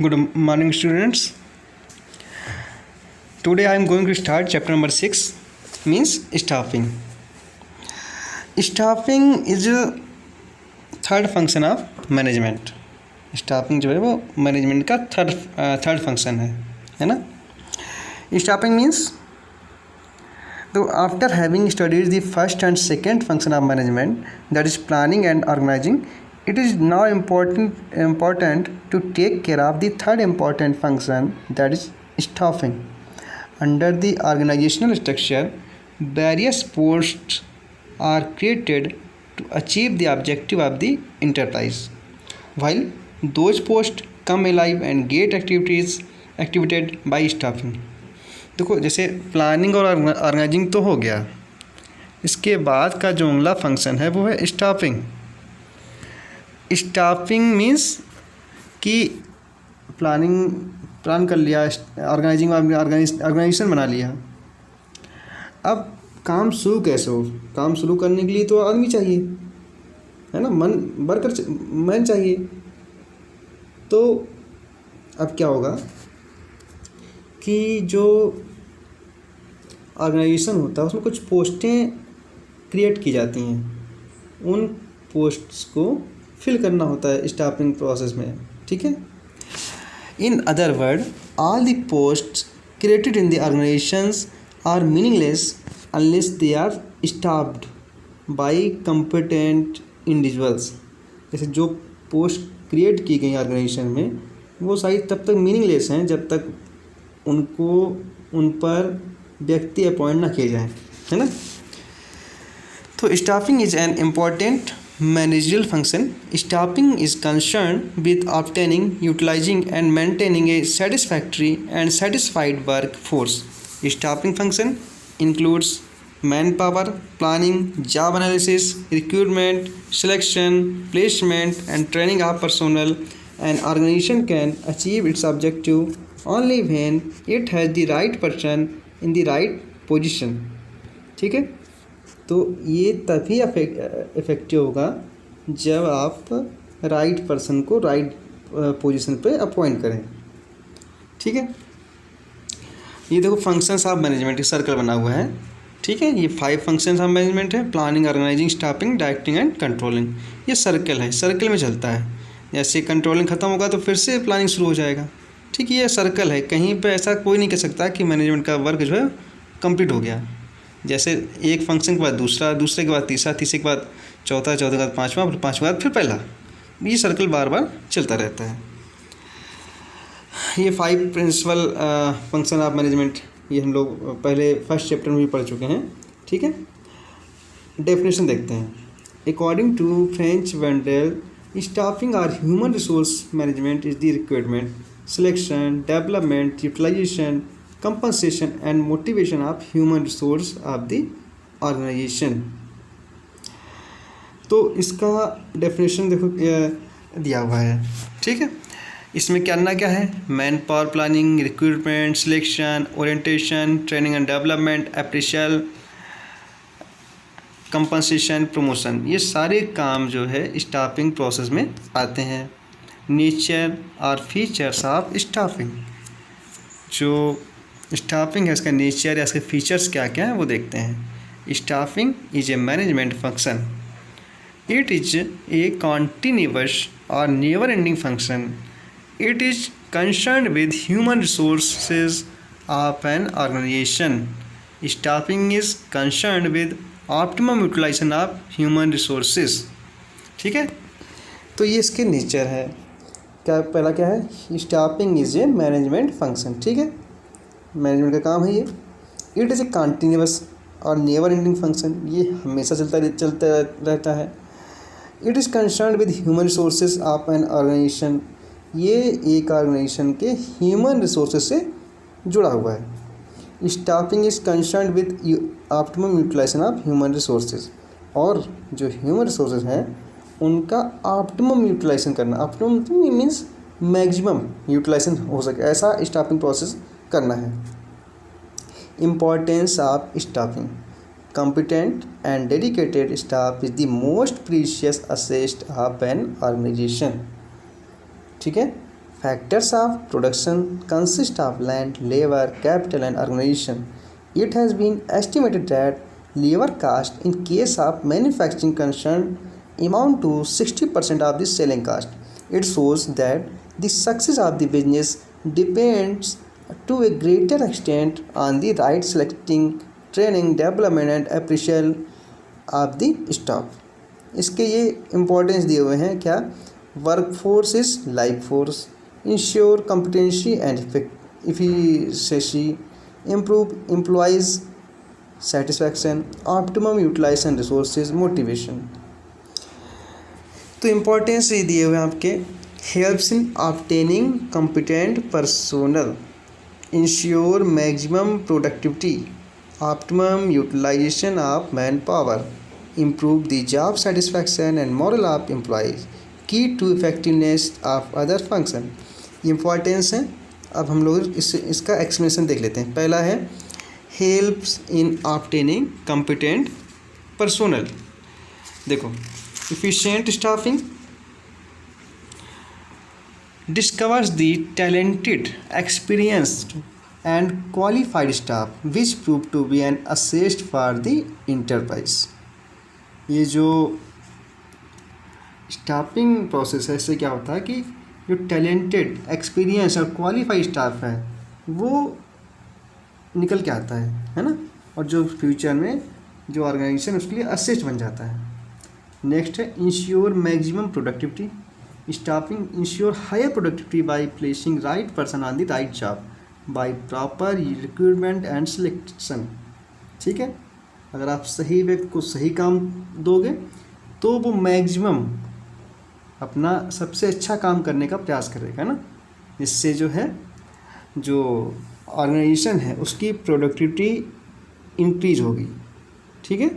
Good morning, students. Today I am going to start chapter number 6, means staffing. Staffing is a third function of management. Staffing जो है वो management का third function है ना. Staffing means, so after having studied the first and second function of management, that is planning and organizing, it is now important to take care of the third important function, that is staffing. Under the organizational structure, various posts are created to achieve the objective of the enterprise. While those posts come alive and get activated by staffing. देखो, जैसे planning और organising तो हो गया, इसके बाद का जो अगला फंक्शन है वो है स्टाफिंग. स्टाफिंग मीन्स कि प्लान कर लिया, ऑर्गेनाइजेशन बना लिया. अब काम शुरू कैसे हो? काम शुरू करने के लिए तो आदमी चाहिए, है ना, मन चाहिए. तो अब क्या होगा कि जो ऑर्गेनाइजेशन होता है उसमें कुछ पोस्टें क्रिएट की जाती हैं, उन पोस्ट्स को फिल करना होता है स्टाफिंग प्रोसेस में. ठीक है. In other word, all the posts created in the organisations are meaningless unless they are staffed by competent individuals. जैसे जो पोस्ट क्रिएट की गई ऑर्गेनाइजेशन में, वो सारी तब तक मीनिंगलेस हैं जब तक उन पर व्यक्ति अपॉइंट ना किए जाएं, है ना. तो staffing is an important managerial function. Staffing is concern with obtaining, utilising and maintaining a satisfactory and satisfied workforce. Staffing function includes man power, planning, job analysis, recruitment, selection, placement and training of personnel. An organization can achieve its objective only when it has the right person in the right position. ठीक है. तो ये तभी effective होगा जब आप right person को right position पे अपॉइंट करें. ठीक है. ये देखो फंक्शंस ऑफ मैनेजमेंट का सर्कल बना हुआ है. ठीक है. ये 5 फंक्शंस ऑफ मैनेजमेंट है: planning, organising, staffing, directing and controlling. ये सर्कल है, सर्कल में चलता है. जैसे कंट्रोलिंग ख़त्म होगा तो फिर से प्लानिंग शुरू हो जाएगा. ठीक है. ये सर्कल है, कहीं पे ऐसा कोई नहीं कह सकता कि मैनेजमेंट का वर्क जो है कंप्लीट हो गया. जैसे एक फंक्शन के बाद दूसरा, दूसरे के बाद तीसरा, तीसरे के बाद चौथा, चौथे के बाद पाँचवा, फिर पाँचवा के बाद फिर पहला. ये सर्कल बार बार चलता रहता है. ये 5 प्रिंसिपल फंक्शन ऑफ मैनेजमेंट, ये हम लोग पहले फर्स्ट चैप्टर में भी पढ़ चुके हैं. ठीक है. डेफिनेशन देखते हैं. According to French Wendell, staffing or human resource management is the recruitment, selection, development, utilization, compensation and motivation of human resource of the organization. तो इसका डेफिनेशन देखो दिया हुआ है. ठीक है. इसमें करना क्या है? Man power, planning, recruitment, selection, orientation, training and development, appraisal, compensation, promotion, ये सारे काम जो है स्टाफिंग प्रोसेस में आते हैं. नेचर और फीचर्स ऑफ स्टाफिंग. जो स्टाफिंग है इसका नेचर या इसके फीचर्स क्या क्या हैं वो देखते हैं. Staffing is a management function. It is a continuous और never ending function. It is concern with human resources of an organisation. Staffing is concern with optimum utilisation of human resources. ठीक है. तो ये इसके नेचर है. क्या पहला क्या है? Staffing is a management function. ठीक है. मैनेजमेंट का काम है ये. इट इज़ ए कंटिन्यूअस और नेवर एंडिंग फंक्शन. ये हमेशा चलता रहता है. It is concern with human resources of an organisation. ये एक ऑर्गेनाइजेशन के ह्यूमन रिसोर्सेज से जुड़ा हुआ है. Staffing is concern with optimum utilisation of human resources. और जो ह्यूमन रिसोर्सेज हैं उनका ऑप्टिमम यूटिलाइजेशन करना. ऑप्टिमम मीन्स मैक्सिमम यूटिलाइजेशन हो सके, ऐसा स्टाफिंग प्रोसेस करना है. Importance of staffing. competent and dedicated staff is the most precious asset of an organization. ठीक है. Factors of production consist of land, labor, capital, and organization. It has been estimated that labor cost in case of manufacturing concern amount to 60% of the selling cost. It shows that the success of the business depends to a greater extent on the right selecting, training, development and appraisal of the staff. इसके ये importance दिए हुए हैं क्या? Workforce is life force, ensure competency and efficiency, improve employees satisfaction, optimum utilization resources, motivation. तो importance ये दिए हुए हैं आपके, helps in obtaining competent personnel, ensure maximum productivity, optimum utilisation of man power, improve the job satisfaction and morale of employees, key to effectiveness of other function. Importance है। अब हम लोग इसका एक्सप्लेनेशन देख लेते हैं। पहला है helps in obtaining competent personnel. देखो, efficient staffing discovers the talented, experienced and qualified staff which prove to be an asset for the enterprise. ये जो स्टाफिंग प्रोसेस है, इससे क्या होता है कि जो टैलेंटेड, एक्सपीरियंस और क्वालिफाइड स्टाफ है वो निकल के आता है ना, और जो फ्यूचर में जो ऑर्गेनाइजेशन उसके लिए असिस्ट बन जाता है। नेक्स्ट है ensure maximum productivity. Staffing ensure higher productivity by placing right person on the right job by proper recruitment and selection. ठीक है, अगर आप सही व्यक्ति को सही काम दोगे तो वो मैक्सिमम अपना सबसे अच्छा काम करने का प्रयास करेगा ना, इससे जो है जो ऑर्गेनाइजेशन है उसकी प्रोडक्टिविटी इंक्रीज होगी। ठीक है,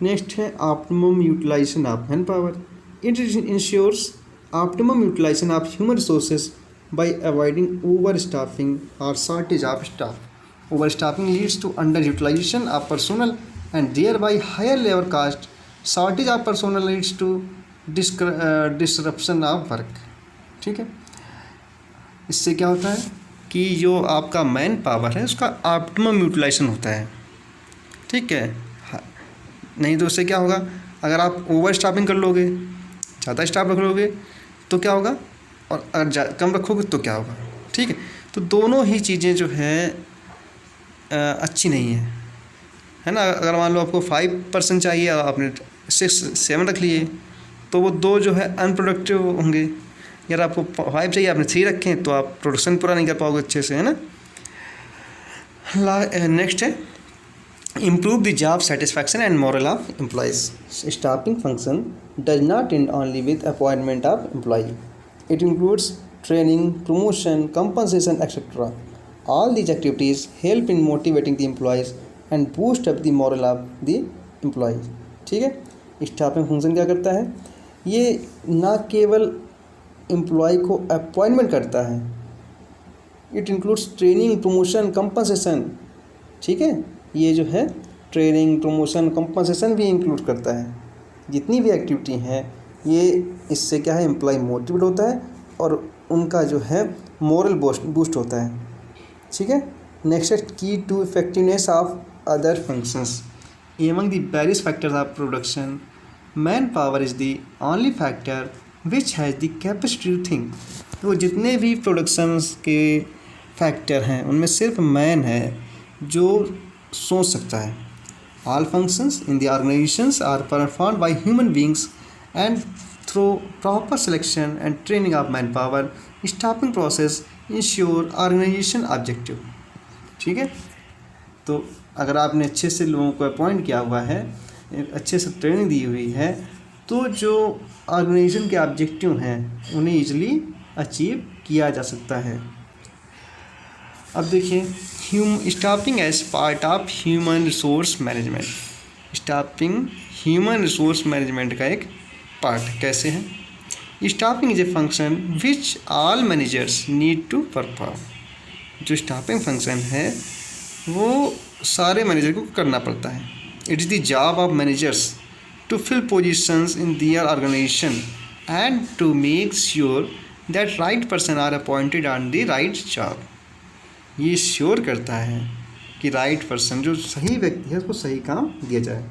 नेक्स्ट है optimum utilisation of man power. It ensures optimum utilisation of human resources by avoiding over staffing और shortage of staff. Overstaffing leads to underutilization of personnel and thereby higher labor cost. Shortage of personnel leads to disruption of work. ठीक है, इससे क्या होता है कि जो आपका मैन पावर है उसका ऑप्टिमम यूटिलाइजेशन होता है। ठीक है, नहीं तो उससे क्या होगा, अगर आप ओवर स्टाफिंग कर लोगे, ज़्यादा स्टाफ रख लोगे तो क्या होगा, और अगर कम रखोगे तो क्या होगा। ठीक है, तो दोनों ही चीज़ें जो है अच्छी नहीं है ना। अगर मान लो आपको 5% चाहिए, आपने 6-7 रख लिए तो वो 2 जो है अनप्रोडक्टिव होंगे। यार आपको 5 चाहिए, आपने 3 रखे तो आप प्रोडक्शन पूरा नहीं कर पाओगे अच्छे से, है ना। नेक्स्ट है improve the job satisfaction and morale of employees. Staffing function does not end only with appointment of employee. It includes training, promotion, compensation, etc. All these activities help in motivating the employees and boost up the morale of the employees. ठीक है, staffing function क्या करता है, ये ना केवल employ को appointment करता है, it includes training, promotion, compensation. ठीक है, ये जो है ट्रेनिंग, प्रमोशन, कंपनसेशन भी इंक्लूड करता है। जितनी भी एक्टिविटी हैं ये इससे क्या है, एम्प्लॉय मोटिवेट होता है और उनका जो है मोरल बूस्ट होता है। ठीक है, नेक्स्ट है key to effectiveness of other functions. Among the various factors of production, manpower is the only factor which has the capacity to think. तो जितने भी प्रोडक्शंस के फैक्टर हैं उनमें सिर्फ मैन है जो सोच सकता है। All functions in the organisations are performed by human beings and through proper selection and training of man power staffing process ensure organisation objective. ठीक है, तो अगर आपने अच्छे से लोगों को अपॉइंट किया हुआ है, अच्छे से ट्रेनिंग दी हुई है, तो जो ऑर्गेनाइजेशन के ऑब्जेक्टिव हैं उन्हें ईजिली अचीव किया जा सकता है। अब देखिए staffing as part of human resource management. Staffing human resource management का एक पार्ट कैसे है। Staffing is a function which all managers need to perform. जो स्टाफिंग फंक्शन है वो सारे मैनेजर को करना पड़ता है। It is the job of managers to fill positions in their organisation and to make sure that right person are appointed on the right job. ये sure करता है कि राइट पर्सन, जो सही व्यक्ति है, उसको सही काम दिया जाए,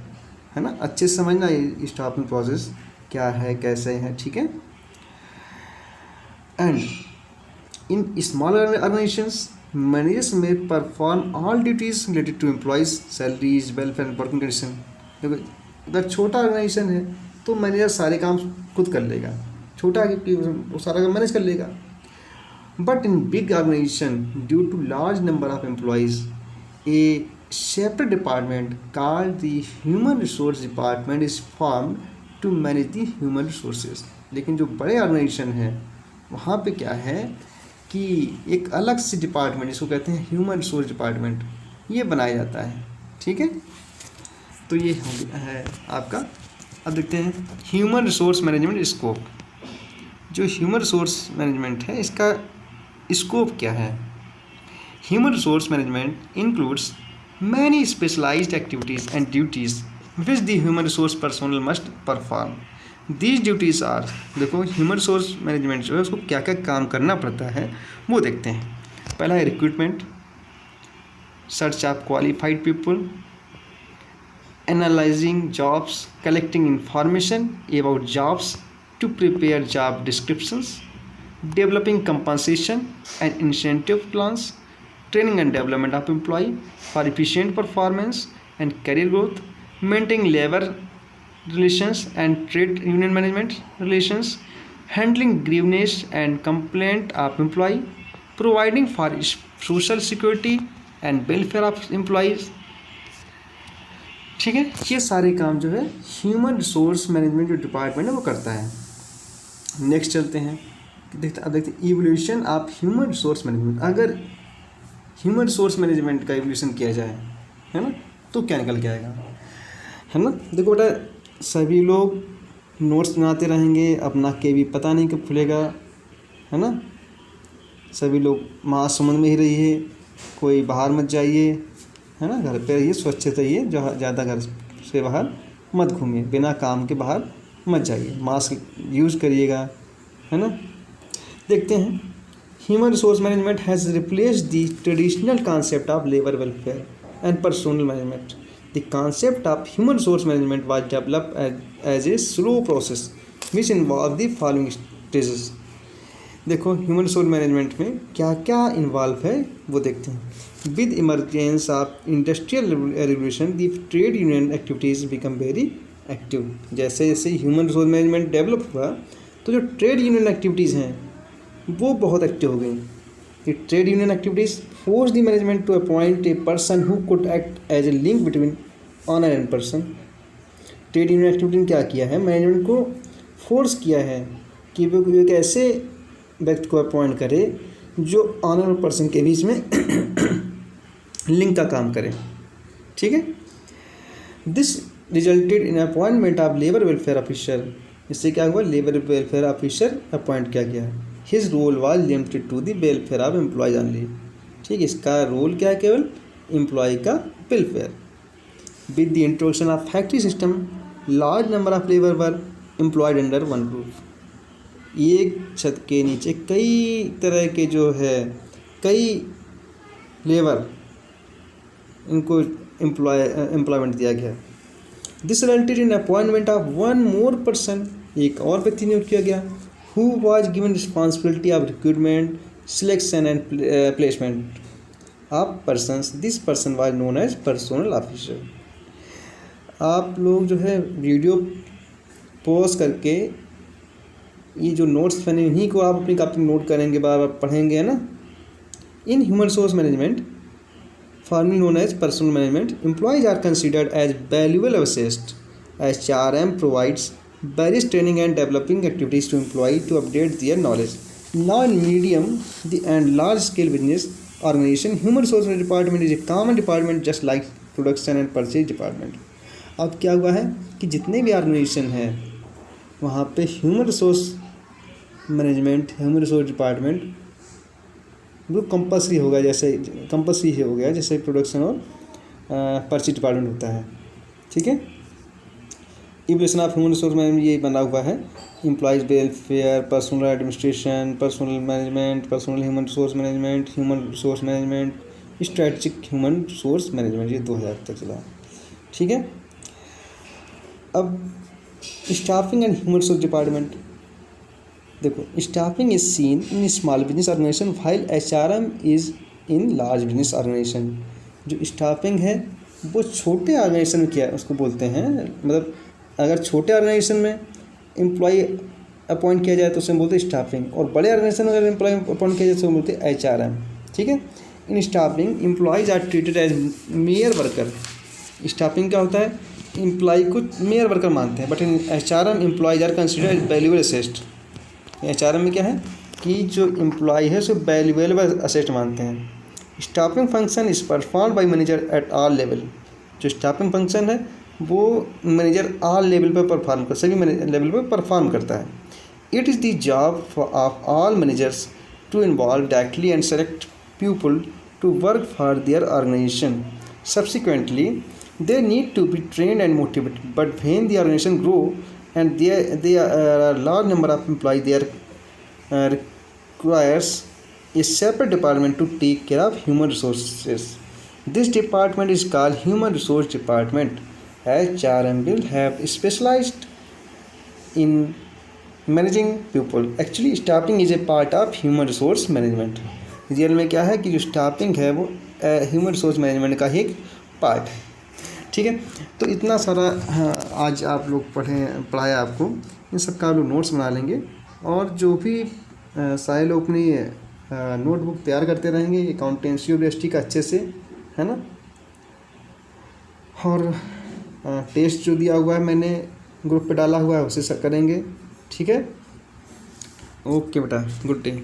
है ना। अच्छे से समझना ये स्टाफिंग प्रोसेस क्या है, कैसे है, ठीक है। And in small organisations managers में perform all duties related to employees salaries welfare and working condition. देखो अगर छोटा ऑर्गेनाइजेशन है तो मैनेजर सारे काम खुद कर लेगा, छोटा वो सारा काम मैनेज कर लेगा। But in big organisation due to large number of employees a separate department called the human resource department is formed to manage the human resources। लेकिन जो बड़े ऑर्गेनाइजेशन है वहाँ पे क्या है कि एक अलग से डिपार्टमेंट, जिसको कहते हैं ह्यूमन रिसोर्स डिपार्टमेंट, ये बनाया जाता है, ठीक है। तो ये है आपका। अब देखते हैं ह्यूमन रिसोर्स मैनेजमेंट स्कोप। जो ह्यूमन रिसोर्स मैनेजमेंट है इसका स्कोप क्या है। Human resource management includes many specialized activities and duties which the human resource personnel must perform। These duties are, देखो ह्यूमन रिसोर्स मैनेजमेंट जो है उसको क्या क्या काम करना पड़ता है वो देखते हैं। पहला है recruitment, search of qualified people, analysing jobs, collecting information about jobs to prepare job descriptions, developing compensation and incentive plans, training and development of employee for efficient performance and career growth, maintaining labor relations and trade union management relations, handling grievance and complaint of employee, providing for social security and welfare of employees। ठीक है, ये सारे काम जो है human resource management जो department है वो करता है। नेक्स्ट चलते हैं, अब देखते हैं evolution of human resource management. अगर ह्यूमन रिसोर्स मैनेजमेंट का एवोल्यूशन किया जाए, है ना, तो क्या निकल के आएगा, है ना। देखो बेटा, सभी लोग नोट्स बनाते रहेंगे, अपना केवी पता नहीं कब खुलेगा, है ना। सभी लोग महासमुंद में ही रहिए, कोई बाहर मत जाइए, है ना, घर पे रहिए, स्वच्छ रहिए, ज़्यादा घर से बाहर मत घूमिए, बिना काम के बाहर मत जाइए, मास्क यूज़ करिएगा, है ना। देखते हैं Human resource management has replaced the traditional concept of labor welfare and personnel management। The concept of human resource management was developed as a slow process which involved the following stages। देखो human resource management में क्या क्या involve है वो देखते हैं। With emergence of industrial revolution the trade union activities become very active. जैसे जैसे ह्यूमन रिसोर्स मैनेजमेंट डेवलप हुआ तो जो ट्रेड यूनियन एक्टिविटीज़ हैं वो बहुत एक्टिव हो गई। ये trade union activities force the management to appoint a person who could act as a link between owner and person. Trade union activity ने क्या किया है, मैनेजमेंट को फोर्स किया है कि वो एक ऐसे व्यक्ति को अपॉइंट करे जो ऑनर और पर्सन के बीच में लिंक का काम करे, ठीक है। This resulted in appointment of labour welfare officer. इससे क्या हुआ, लेबर वेलफेयर ऑफिसर अपॉइंट किया गया। His role was limited to the welfare of employees only. ठीक है, इसका रोल क्या है, केवल एम्प्लॉय का welfare. With the introduction of factory system large number of labour were employed under one roof. एक छत के नीचे कई तरह के जो है कई लेबर इनको एम्प्लॉयमेंट दिया गया। This resulted in appointment of one more person. एक और व्यक्ति नियुक्त किया गया who was given responsibility of recruitment, selection and placement of persons। This person was known as personnel officer। आप लोग जो है वीडियो पॉज करके ये जो नोट्स बने इन्हीं को आप अपनी कॉपी में नोट करेंगे, बार बार पढ़ेंगे, है ना। In human resource management formally known as personal management, employees are considered as valuable assets as CRM provides various training and developing activities to employee to update their knowledge। Now in medium and large scale business organization, human resource department is a common department just like production and purchase department। अब क्या हुआ है कि जितने भी organisation हैं वहाँ पे human resource management, human resource department वो कंपल्सरी हो गया, जैसे कंपल्सरी हो गया जैसे प्रोडक्शन और परचेज डिपार्टमेंट होता है, ठीक है। Evolution of human resource management ये बना हुआ है, employees welfare, personal administration, personal management, personal human resource management, human resource management, strategic human resource management, ये 2000 तक चला। ठीक है। अब staffing and human resource department, देखो staffing is seen in small business organisation while HRM is in large business organisation. जो staffing है वो छोटे ऑर्गेनाइजेशन में क्या उसको बोलते हैं, मतलब अगर छोटे ऑर्गेनाइजेशन में एम्प्लॉय अपॉइंट किया जाए तो उसे बोलते हैं स्टाफिंग, और बड़े ऑर्गेनाइजेशन में अगर एम्प्लॉय अपॉइंट किया जाए तो बोलते हैं HRM। ठीक है। In staffing employees are treated as mere worker. Staffing क्या होता है, एम्प्लॉय को मेयर वर्कर मानते हैं, but in HRM employees are considered as valuable asset. HRM में क्या है कि जो एम्प्लॉय है उसे वैल्यूएबल एसेट मानते हैं। Staffing function is perform by manager at all level. जो स्टाफिंग फंक्शन है वो मैनेजर ऑल लेवल पर परफॉर्म कर, सभी लेवल पर परफॉर्म करता है। It is the job of all managers to involve directly and select people to work for their organisation. Subsequently, they need to be trained and motivated. But when the organization grow and there are a large number of employees, there requires a separate department to take care of human resources. This department is called Human Resource Department. HRM will have specialized in managing people. Actually, staffing is a part of human resource management. Real में क्या है कि जो staffing है वो human resource management का ही एक part है। ठीक है। तो इतना सारा आज आप लोग पढ़ाया आपको, इन सब का आप लोग नोट्स बना लेंगे, और जो भी सारे लोग अपनी नोटबुक तैयार करते रहेंगे अकाउंटेंसी और GST का अच्छे से, है ना। और टेस्ट जो दिया हुआ है मैंने ग्रुप पे डाला हुआ है उसे करेंगे। ठीक है। ओके बेटा, गुड डे।